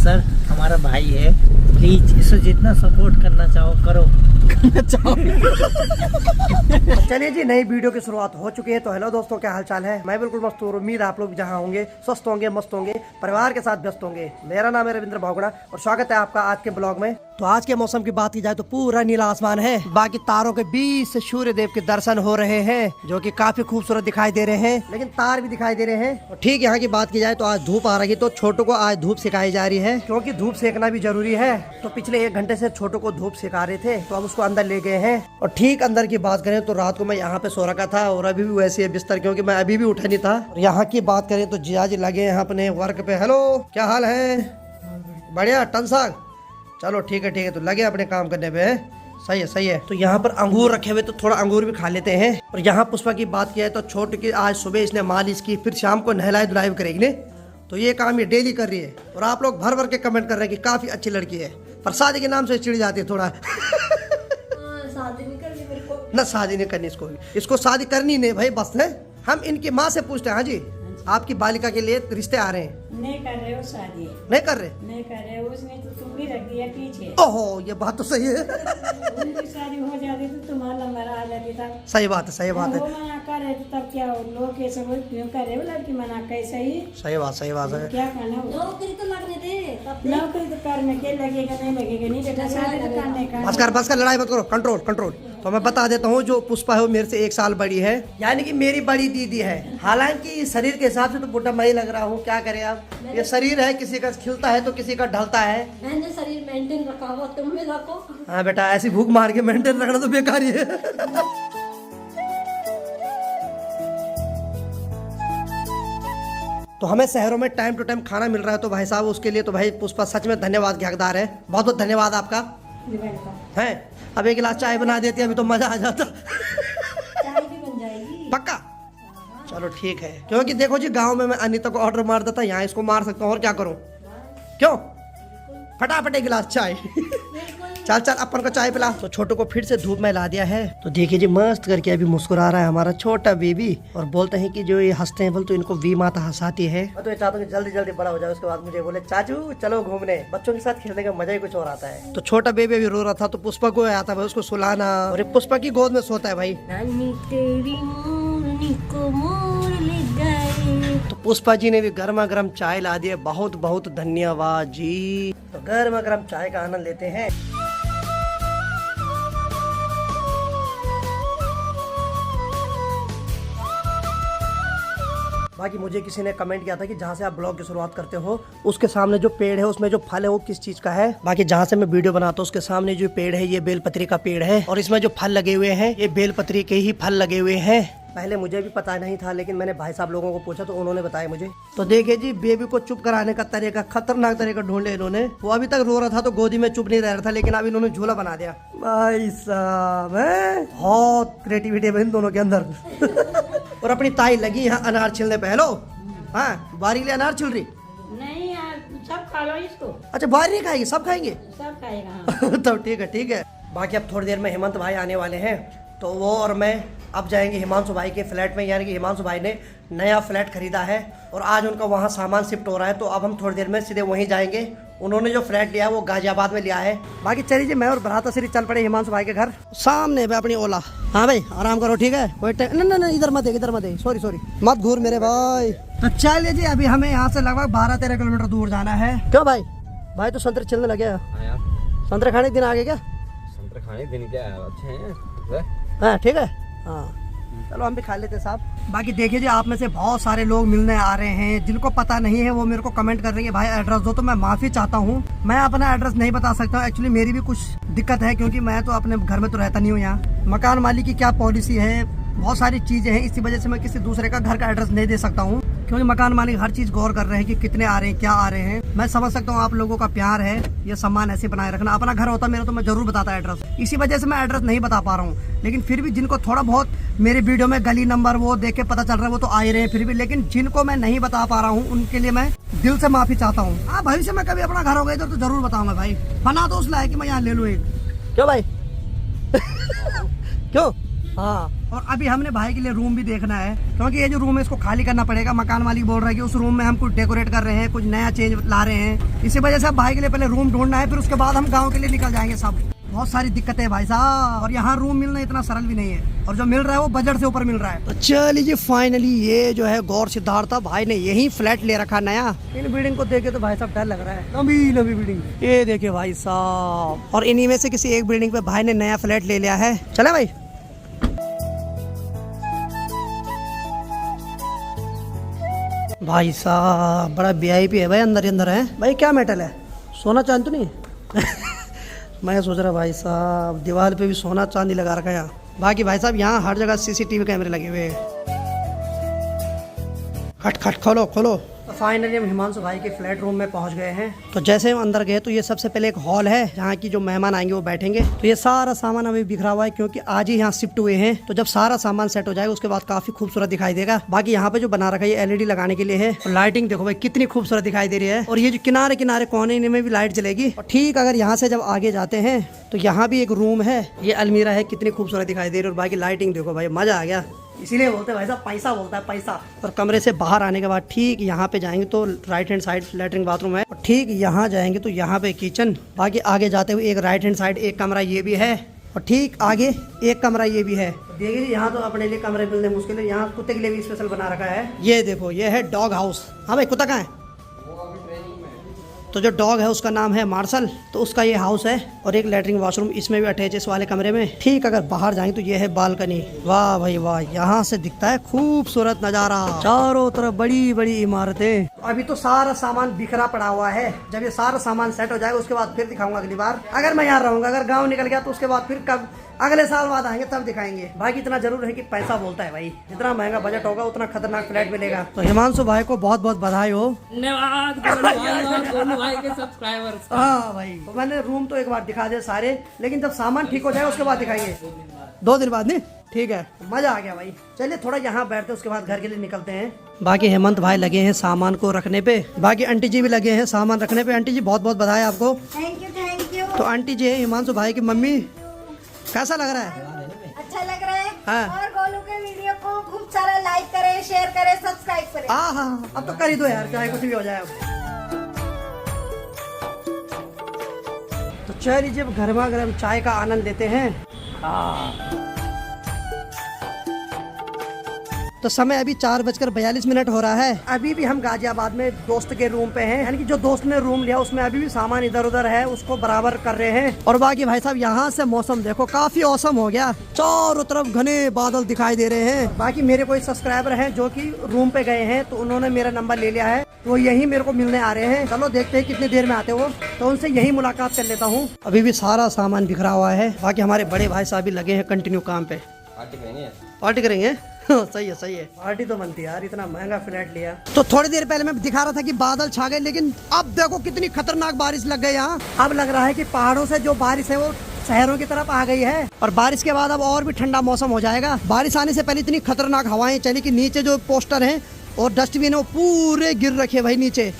Sir हमारा भाई है, प्लीज इसे जितना सपोर्ट करना चाहो करो। चलिए जी, नई वीडियो की शुरुआत हो चुकी है। तो हेलो दोस्तों, क्या हाल चाल है? मैं बिल्कुल मस्त हूँ। उम्मीद है आप लोग जहाँ होंगे स्वस्थ होंगे, मस्त होंगे, परिवार के साथ व्यस्त होंगे। मेरा नाम है रविंद्र भावगड़ा और स्वागत है आपका आज के ब्लॉग में। तो आज के मौसम की बात की जाए तो पूरा नीला आसमान है, बाकी तारों के बीच से सूर्य देव के दर्शन हो रहे हैं जो कि काफी खूबसूरत दिखाई दे रहे हैं, लेकिन तार भी दिखाई दे रहे हैं। और ठीक यहाँ की बात की जाए तो आज धूप आ रही है, तो छोटू को आज धूप सिखाई जा रही है क्योंकि धूप सेकना भी जरूरी है। तो पिछले 1 घंटे से छोटू को धूप सिखा रहे थे, तो अब उसको अंदर ले गए हैं। और ठीक अंदर की बात करें तो रात को मैं यहाँ पे सो रखा था और अभी भी वैसे बिस्तर, क्योंकि मैं अभी भी उठा नहीं था। और यहाँ की बात करें तो जिया जी लगे हैं अपने वर्क पे। हेलो, क्या हाल है? बढ़िया टनसाग, चलो ठीक है तो लगे अपने काम करने पे। सही है। तो यहाँ पर अंगूर रखे हुए, तो थोड़ा अंगूर भी खा लेते हैं। और यहाँ पुष्पा की बात किया है तो छोटे की आज सुबह इसने मालिश की, फिर शाम को नहलाई धुलाई करेगी ने, तो ये काम ये डेली कर रही है। और आप लोग भर भर के कमेंट कर रहे हैं कि काफी अच्छी लड़की है, पर शादी के नाम से चिढ़ जाती है थोड़ा। शादी नहीं करनी मेरे को। ना शादी नहीं करनी इसको शादी करनी नहीं भाई, बस है। हम इनकी माँ से पूछते हैं, हाँ जी आपकी बालिका के लिए रिश्ते आ रहे हैं? नहीं कर रहे हो शादी, नहीं कर रहे हो। उसने तो तुम भी रख दिया पीछे। ओहो, ये बात तो सही है। उनकी शादी हो जाती तो तुम्हारा नंबर आ जाती था। सही बात है वो मना कर रहे थे तब क्या हो, लोग कैसे बोल क्यों कर रहे हो, लड़की मना कैसे ही। सही बात है। क्या करना, नौकरी तो लगने दे, नौकरी तो करने के लगेगा नहीं बेटा, शादी तो करने का। बस कर लड़ाई मत करो, कंट्रोल। तो मैं बता देता हूँ, जो पुष्पा है वो मेरे से 1 साल बड़ी है, यानी कि मेरी बड़ी दीदी है। हालांकि शरीर के हिसाब से तो बुढ़ा मैं ही लग रहा हूँ, क्या करें आप, ये शरीर है, किसी का खिलता है तो किसी का ढलता है। मैंने शरीर मेंटेन रखा हुआ, तुम भी रखो। हाँ बेटा, ऐसी भूख मार के मेंटेन रखना तो बेकार ही है। तो हमें शहरों में टाइम टू टाइम खाना मिल रहा है, तो भाई साहब उसके लिए तो भाई पुष्पा सच में धन्यवाद के हकदार है। बहुत बहुत धन्यवाद आपका है। अब 1 गिलास चाय बना देती, अभी तो मजा आ जाता। चाय भी बन जाएगी पक्का, चलो ठीक है। क्योंकि देखो जी, गांव में मैं अनीता को ऑर्डर मार देता, यहाँ इसको मार सकता हूँ, और क्या करूँ? क्यों, फटाफट 1 गिलास चाय। चल अपन को चाय पिला। तो छोटू को फिर से धूप में ला दिया है, तो देखिए जी मस्त करके अभी मुस्कुरा रहा है हमारा छोटा बेबी। और बोलते हैं कि जो ये हंसते हैं बोल, तो इनको वी माता हंसाती है। मैं तो ये चाहता हूँ कि जल्दी बड़ा हो जाए, उसके बाद मुझे बोले चाचू चलो घूमने। बच्चों के साथ खेलने का मजा ही कुछ और आता है। तो छोटा बेबी अभी रो रहा था, तो पुष्पा को आता है उसको सुलाना, और ये पुष्पा की गोद में सोता है भाई। तो पुष्पा जी ने भी गर्मा गर्म चाय ला दी है, बहुत बहुत धन्यवाद जी। तो गर्मा गर्म चाय का आनंद लेते हैं। बाकी मुझे किसी ने कमेंट किया था कि जहाँ से आप ब्लॉग की शुरुआत करते हो उसके सामने जो पेड़ है उसमें जो फल है वो किस चीज का है। बाकी जहाँ से मैं वीडियो बनाता हूँ उसके सामने जो पेड़ है ये बेलपत्री का पेड़ है, और इसमें जो फल लगे हुए हैं ये बेलपत्री के ही फल लगे हुए हैं। पहले मुझे भी पता नहीं था, लेकिन मैंने भाई साहब लोगों को पूछा तो उन्होंने बताया मुझे। तो देखिए जी, बेबी को चुप कराने का तरीका, खतरनाक तरीका ढूंढे इन्होंने। वो अभी तक रो रहा था तो गोदी में चुप नहीं रह रहा था, लेकिन अब इन्होंने झूला बना दिया। भाई साहब है, बहुत क्रिएटिविटी है इन दोनों के अंदर। और अपनी ताई लगी यहाँ अनार छिलने पे। हेलो, हाँ बारी के लिए अनार छिल रही? नहीं यार, सब खा लो इसको। अच्छा, बारी नहीं खाएगी, सब खाएंगे? सब खाएगा। तो ठीक है। बाकी अब थोड़ी देर में हेमंत भाई आने वाले हैं, तो वो और मैं अब जाएंगे हिमांशु भाई के फ्लैट में। यानी कि हिमांशु भाई ने नया फ्लैट खरीदा है और आज उनका वहाँ सामान शिफ्ट हो रहा है, तो अब हम थोड़ी देर में सीधे वहीं जाएंगे। उन्होंने जो फ्लैट लिया है वो गाजियाबाद में लिया है। बाकी चलिए जी, मैं और भ्राता श्री चल पड़े हिमांशु भाई के घर, सामने पे अपनी ओला। हाँ भाई आराम करो, ठीक है, कोई नहीं, इधर मत दे, सॉरी मत घूर मेरे भाई। तो चलिए जी, अभी हमें यहाँ से लगभग 12-13 किलोमीटर दूर जाना है। क्यों भाई तो संतरे चलने लगे? संतरे खाने के दिन आ गए क्या? संतरे खाने के दिन क्या अच्छे हैं? हाँ ठीक है, हाँ चलो हम भी खा लेते साहब। बाकी देखिए जी, आप में से बहुत सारे लोग मिलने आ रहे हैं, जिनको पता नहीं है वो मेरे को कमेंट कर रहे हैं भाई एड्रेस दो। तो मैं माफी चाहता हूँ, मैं अपना एड्रेस नहीं बता सकता। एक्चुअली मेरी भी कुछ दिक्कत है, क्योंकि मैं तो अपने घर में तो रहता नहीं हूँ। यहाँ मकान मालिक की क्या पॉलिसी है, बहुत सारी चीजें हैं, इसी वजह से मैं किसी दूसरे का घर का एड्रेस नहीं दे सकता हूँ, क्योंकि मकान मालिक हर चीज गौर कर रहे हैं कि कितने आ रहे हैं, क्या आ रहे हैं। मैं समझ सकता हूँ आप लोगों का प्यार है, ये सम्मान ऐसे बनाए रखना। अपना घर होता मेरा तो मैं जरूर बताता एड्रेस, इसी वजह से मैं एड्रेस नहीं बता पा रहा हूँ। लेकिन फिर भी जिनको थोड़ा बहुत मेरे वीडियो में गली नंबर वो देख के पता चल रहा है वो तो आ ही रहे हैं फिर भी, लेकिन जिनको मैं नहीं बता पा रहा हूँ उनके लिए मैं दिल से माफी चाहता हूँ। हाँ भविष्य में कभी अपना घर हो गया तो जरूर बताऊंगा भाई। बना तो उस लायक कि मैं यहाँ ले लूँ एक। क्यों भाई? क्यों हाँ, और अभी हमने भाई के लिए रूम भी देखना है, क्योंकि ये जो रूम है इसको खाली करना पड़ेगा। मकान मालिक बोल रहा है कि उस रूम में हम कुछ डेकोरेट कर रहे हैं, कुछ नया चेंज ला रहे हैं। इसी वजह से अब भाई के लिए पहले रूम ढूंढना है, फिर उसके बाद हम गाँव के लिए निकल जाएंगे। सब बहुत सारी दिक्कतें है भाई साहब, और यहाँ रूम मिलना इतना सरल भी नहीं है, और जो मिल रहा है वो बजट से ऊपर मिल रहा है। तो चलिए फाइनली ये जो है गौर सिद्धार्थ भाई ने यही फ्लैट ले रखा नया। इन बिल्डिंग को देखे तो भाई साहब डर लग रहा है, लंबी लंबी बिल्डिंग ये देखे भाई साहब, और इन्हीं में से किसी एक बिल्डिंग पे भाई ने नया फ्लैट ले लिया है। चले भाई। भाई साहब बड़ा VIP है भाई, अंदर ही अंदर है भाई। क्या मेटल है, सोना चांदी तो नहीं? मैं सोच रहा भाई साहब दीवार पे भी सोना चांदी लगा रखा है यहाँ। बाकी भाई साहब यहाँ हर जगह CCTV कैमरे लगे हुए हैं। खट खट खोलो खोलो। तो फाइनली हम हिमांशु भाई के फ्लैट रूम में पहुंच गए हैं। तो जैसे हम अंदर गए तो ये सबसे पहले एक हॉल है जहाँ की जो मेहमान आएंगे वो बैठेंगे। तो ये सारा सामान अभी बिखरा हुआ है क्योंकि आज ही यहाँ शिफ्ट हुए हैं। तो जब सारा सामान सेट हो जाएगा उसके बाद काफी खूबसूरत दिखाई देगा। बाकी यहाँ पे जो बना रखा है ये LED लगाने के लिए है। और लाइटिंग देखो भाई कितनी खूबसूरत दिखाई दे रही है। और ये जो किनारे किनारे कोने में भी लाइट जलेगी। और ठीक अगर यहाँ से जब आगे जाते हैं तो यहाँ भी एक रूम है, ये अलमीरा है, कितनी खूबसूरत दिखाई दे रही है। और बाकी लाइटिंग देखो भाई, मजा आ गया। इसीलिए बोलते हैं भाई साहब पैसा बोलता है पैसा। और कमरे से बाहर आने के बाद ठीक यहाँ पे जाएंगे तो right hand side latrine bathroom है, और ठीक यहाँ जाएंगे तो यहाँ पे किचन। बाकी आगे जाते हुए एक राइट हैंड साइड एक कमरा ये भी है, और ठीक आगे एक कमरा ये भी है। देखिए यहाँ तो अपने लिए कमरे मिलने मुश्किल है, यहाँ कुत्ते के लिए भी स्पेशल बना रखा है। ये देखो ये है डॉग हाउस। हाँ भाई कुत्ता कहाँ है? तो जो डॉग है उसका नाम है मार्शल, तो उसका ये हाउस है। और एक लेटरिन वॉशरूम इसमें भी अटैच है इस वाले कमरे में। ठीक अगर बाहर जाएंगे तो ये है बालकनी। वाह भाई वाह, यहाँ से दिखता है खूबसूरत नजारा, चारों तरफ बड़ी बड़ी इमारतें। अभी तो सारा सामान बिखरा पड़ा हुआ है, जब ये सारा सामान सेट हो जाएगा उसके बाद फिर दिखाऊंगा अगली बार। अगर मैं यहाँ रहूंगा, अगर गाँव निकल गया तो उसके बाद फिर कब अगले साल बाद आएंगे तब दिखाएंगे। बाकी इतना जरूर है कि पैसा बोलता है भाई, जितना महंगा बजट होगा उतना खतरनाक फ्लैट मिलेगा। तो हिमांशु भाई को बहुत बहुत बधाई हो। धन्यवाद गोलू भाई के सब्सक्राइबर्स। हाँ भाई, तो मैंने रूम तो एक बार दिखा दिया सारे, लेकिन जब सामान ठीक हो जाए उसके बाद दिखाएंगे। 2 दिन बाद नहीं? ठीक है, मजा आ गया भाई। चलिए थोड़ा यहाँ बैठते उसके बाद घर के लिए निकलते हैं। बाकी हेमंत भाई लगे हैं सामान को रखने पे, बाकी आंटी जी भी लगे हैं सामान रखने पे। आंटी जी बहुत बहुत बधाई आपको। Thank you. तो आंटी जी है हिमांशु भाई की मम्मी। कैसा लग रहा है? अच्छा लग रहा है। हाँ। और गोलू के वीडियो को खूब सारा लाइक करें, शेयर करें, सब्सक्राइब करें। हाँ, अब तो कर ही दो यार, चाहे कुछ भी हो जाए। तो चलिए जब गर्मा गर्म चाय का आनंद लेते हैं। तो समय अभी 4:42 हो रहा है। अभी भी हम गाजियाबाद में दोस्त के रूम पे हैं, यानी कि जो दोस्त ने रूम लिया उसमें अभी भी सामान इधर उधर है, उसको बराबर कर रहे हैं। और बाकी भाई साहब यहाँ से मौसम देखो काफी औसम हो गया, चारों तरफ घने बादल दिखाई दे रहे हैं। बाकी मेरे कोई सब्सक्राइबर हैं जो कि रूम पे गए हैं, तो उन्होंने मेरा नंबर ले लिया है, तो यही मेरे को मिलने आ रहे हैं। चलो देखते हैं कितनी देर में आते हो, तो उनसे यही मुलाकात कर लेता हूँ। अभी भी सारा सामान बिखरा हुआ है। बाकी हमारे बड़े भाई साहब भी लगे हैं कंटिन्यू काम पे। पार्टी करेंगे? सही है, पार्टी तो बनती है यार, इतना महंगा फ्लैट लिया। तो थोड़ी देर पहले मैं दिखा रहा था कि बादल छा गए, लेकिन अब देखो कितनी खतरनाक बारिश लग गई यहाँ। अब लग रहा है कि पहाड़ों से जो बारिश है वो शहरों की तरफ आ गई है, और बारिश के बाद अब और भी ठंडा मौसम हो जाएगा। बारिश आने से पहले इतनी खतरनाक हवाएं चली कि नीचे जो पोस्टर है और डस्टबिन है वो पूरे गिर रखे भाई नीचे।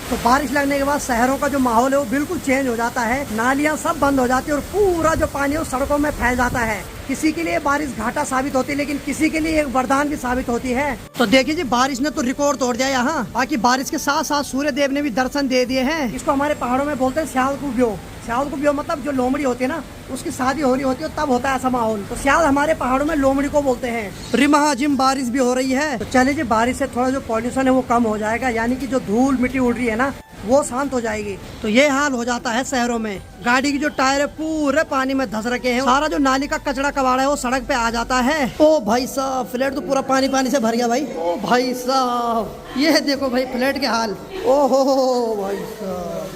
तो बारिश लगने के बाद शहरों का जो माहौल है वो बिल्कुल चेंज हो जाता है, नालियां सब बंद हो जाती है और पूरा जो पानी है वो सड़कों में फैल जाता है। किसी के लिए बारिश घाटा साबित होती है, लेकिन किसी के लिए एक वरदान भी साबित होती है। तो देखिए जी, बारिश ने तो रिकॉर्ड तोड़ दिया यहाँ। बाकी बारिश के साथ साथ सूर्य देव ने भी दर्शन दे दिए हैं। इसको हमारे पहाड़ों में बोलते हैं स्याल कुब्यो। स्याल कुब्यो मतलब जो लोमड़ी होती है ना, उसकी शादी हो रही होती है तब होता है ऐसा माहौल। तो स्याल हमारे पहाड़ों में लोमड़ी को बोलते हैं। रिमहा जिम बारिश भी हो रही है। तो चलिए जी, बारिश से थोड़ा जो पॉल्यूशन है वो कम हो जाएगा, यानी कि जो धूल मिट्टी उड़ रही है ना वो शांत हो जाएगी। तो ये हाल हो जाता है शहरों में, गाड़ी की जो टायर है पूरे पानी में धंस रखे हैं, सारा जो नाली का कचरा कबाड़ा है वो सड़क पे आ जाता है। ओ भाई साहब, फ्लैट तो पूरा पानी पानी से भर गया भाई। ओ भाई साहब, ये देखो भाई फ्लैट के हाल। ओ हो भाई साहब,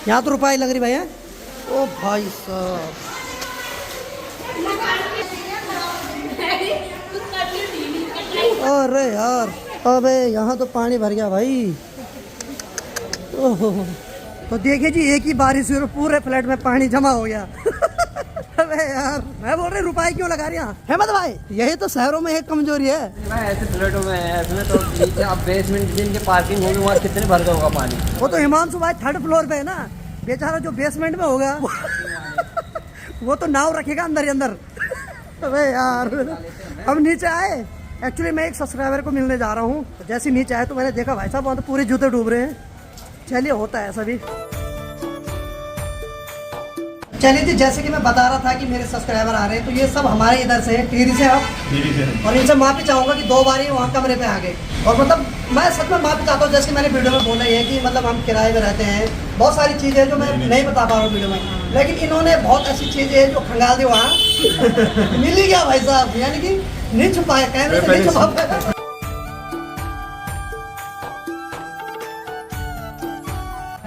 यहाँ तो रुपये लग रही भाई है। ओ भाई साहब, अरे यार, अबे यहाँ तो पानी भर गया भाई। ओहो, तो देखिए जी, एक ही बारिश हुई पूरे फ्लैट में पानी जमा हो गया। अबे यार, मैं बोल रही रुपए क्यों लगा रही है हेमंत भाई? यही तो शहरों में एक कमजोरी है। ऐसे फ्लैटों में ऐसे तो नीचे अब बेसमेंट जिनके पार्किंग होगी वहाँ कितने भर होगा पानी। वो तो हिमांशु भाई 3rd फ्लोर पे है ना, बेचारा जो बेसमेंट में होगा वो तो नाव रखेगा अंदर ही अंदर। अबे यार, हम नीचे आए। एक्चुअली मैं एक सब्सक्राइबर को मिलने जा रहा हूँ, तो जैसे नीचे आए तो मैंने देखा भाई साहब वहाँ तो पूरे जूते डूब रहे हैं। चलिए, होता है ऐसा भी। चलिए जी, जैसे कि मैं बता रहा था कि मेरे सब्सक्राइबर आ रहे हैं, तो ये सब हमारे इधर से टिहरी से आप और इनसे माफी चाहूँगा कि 2 बार ही वहाँ कमरे पे आ गए। और मतलब मैं सच में माफी चाहता हूँ, जैसे कि मैंने वीडियो में बोला ही है कि मतलब हम किराए में रहते हैं, बहुत सारी चीज़ें जो मैं नहीं बता पा रहा हूँ वीडियो में, लेकिन इन्होंने बहुत ऐसी चीज़ें जो खंगाल दी वहाँ मिल ही गया भाई साहब, यानी कि नहीं छुपाया, कैमरे से नहीं छुपा पाया।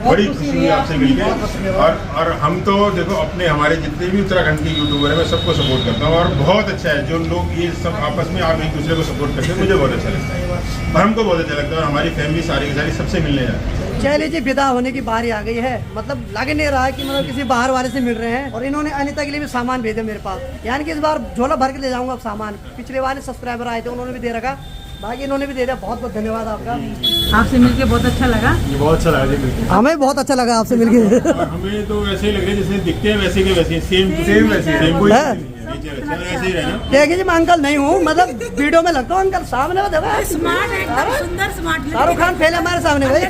बड़ी खुशी हुई आपसे मिलकर। और हम तो देखो अपने हमारे जितने भी उत्तराखंड के यूट्यूबर हैं मैं सबको सपोर्ट करता हूँ, और बहुत अच्छा है जो लोग ये सब आपस में आप एक दूसरे को सपोर्ट करते हैं, मुझे बहुत अच्छा लगता है और हमको बहुत अच्छा लगता है, और हमारी फैमिली सारी की सारी सबसे मिलने जाती है। चलिए जी, विदा होने की बारी आ गई है। मतलब लग नहीं रहा है कि मतलब किसी बाहर वाले से मिल रहे हैं। और इन्होंने अनिता के लिए भी सामान भेजा मेरे पास, यानी कि इस बार झोला भर के ले जाऊंगा अब सामान। पिछले वाले सब्सक्राइबर आए थे, उन्होंने भी दे रखा, बाकी इन्होंने भी दे दिया। बहुत बहुत धन्यवाद आपका। आपसे मिलके बहुत अच्छा लगा। ये बहुत अच्छा लगा जी मिलकर। हमें बहुत अच्छा लगा आपसे मिलके। और हमें तो वैसे ही लग रहा है जैसे दिखते हैं वैसे के वैसे, सेम वैसे, कोई ऐसे ही रहना। देखिए जी, मैं अंकल नहीं हूँ, मतलब वीडियो में लगता हूँ अंकल, सामने में देखो स्मार्ट, एकदम सुंदर स्मार्ट। शाहरुख खान फेल हमारे सामने भाई।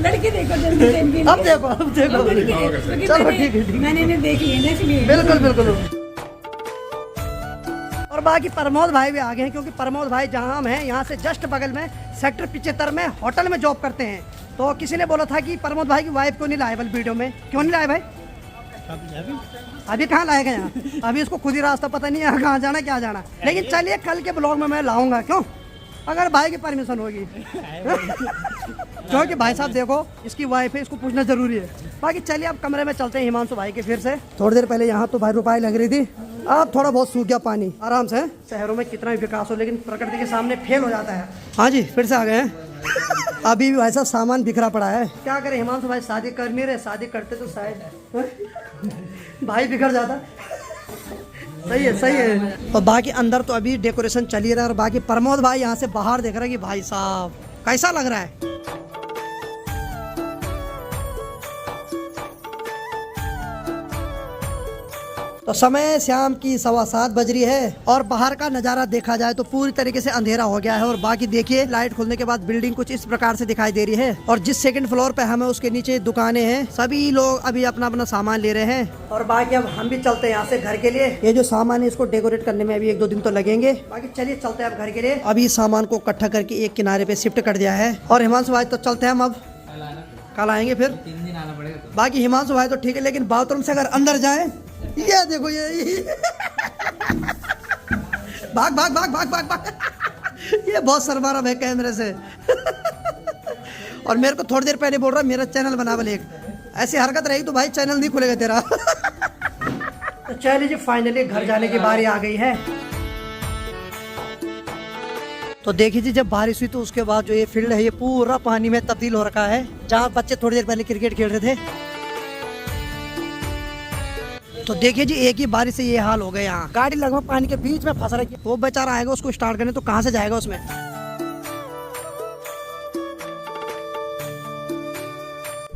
लड़की देखो जल्दी। अब देखो। चलो ठीक है, मैंने इन्हें देख लिया ना, इसलिए। बिल्कुल बिल्कुल। और बाकी प्रमोद भाई भी आ गए हैं, क्योंकि प्रमोद भाई जहां हम हैं यहाँ से जस्ट बगल में सेक्टर 75 में होटल में जॉब करते हैं। तो किसी ने बोला था कि प्रमोद भाई की वाइफ क्यों नहीं लाए बल वीडियो में, क्यों नहीं लाए भाई? अभी कहाँ लाएगा यहाँ? अभी इसको खुद ही रास्ता पता नहीं है कहाँ जाना क्या जाना। लेकिन चलिए, कल के ब्लॉग में मैं लाऊंगा, क्यों, अगर भाई की परमिशन होगी। क्योंकि भाई साहब देखो, इसकी वाइफ है, इसको पूछना जरूरी है। बाकी चलिए अब कमरे में चलते हैं हिमांशु भाई के फिर से। थोड़ी देर पहले यहाँ तो भाई रुपाई लग रही थी, अब थोड़ा बहुत सूख गया पानी, आराम से। शहरों में कितना भी विकास हो, लेकिन प्रकृति के सामने फेल हो जाता है। हाँ जी, फिर से आ गए हैं। अभी भी वैसा सामान बिखरा पड़ा है, क्या करें हिमांशु भाई, शादी कर नहीं रहे, शादी करते तो शायद भाई बिखर जाता। सही है, सही है। और बाकी अंदर तो अभी डेकोरेशन चल ही रहा है। और बाकी प्रमोद भाई यहाँ से बाहर देख रहा है कि भाई साहब कैसा लग रहा है। तो समय शाम की 7:15 बज रही है, और बाहर का नज़ारा देखा जाए तो पूरी तरीके से अंधेरा हो गया है। और बाकी देखिए, लाइट खुलने के बाद बिल्डिंग कुछ इस प्रकार से दिखाई दे रही है। और जिस सेकंड फ्लोर पे हमें, उसके नीचे दुकानें हैं, सभी लोग अभी अपना अपना सामान ले रहे हैं। और बाकी अब हम भी चलते हैं यहाँ से घर के लिए। ये जो सामान है इसको डेकोरेट करने में अभी 1-2 दिन तो लगेंगे। बाकी चलिए चलते हैं अब घर के लिए। अभी इस सामान को इकट्ठा करके एक किनारे पे शिफ्ट कर दिया है। और हिमांशु भाई तो चलते हैं हम, अब कल आएंगे फिर। 3 दिन आना पड़ेगा। बाकी हिमांशु भाई तो ठीक है, लेकिन बाथरूम से अगर अंदर जाए, ये देखो ये भाग भाग भाग भाग भाग भाग। ये बहुत शर्मा रहा है कैमरे से। और मेरे को थोड़ी देर पहले बोल रहा मेरा चैनल बना वाले, एक ऐसी हरकत रही तो भाई चैनल नहीं खुलेगा तेरा। तो चलिए जी, फाइनली घर जाने की बारी आ गई है। तो देखिए जी, जब बारिश हुई तो उसके बाद जो ये फील्ड है ये पूरा पानी में तब्दील हो रखा है, जहाँ बच्चे थोड़ी देर पहले क्रिकेट खेल रहे थे। तो देखिए जी, एक ही बारिश से ये हाल हो गया। यहाँ गाड़ी लगभग पानी के बीच में फंस रही है। वो बेचारा आएगा उसको स्टार्ट करने, तो कहाँ से जाएगा उसमें।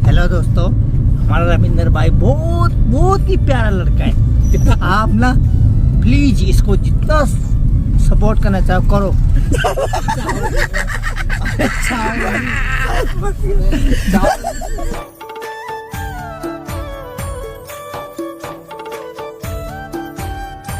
हेलो दोस्तों, हमारा रविंदर भाई बहुत बहुत ही प्यारा लड़का है। आप ना प्लीज इसको जितना सपोर्ट करना चाहो करो।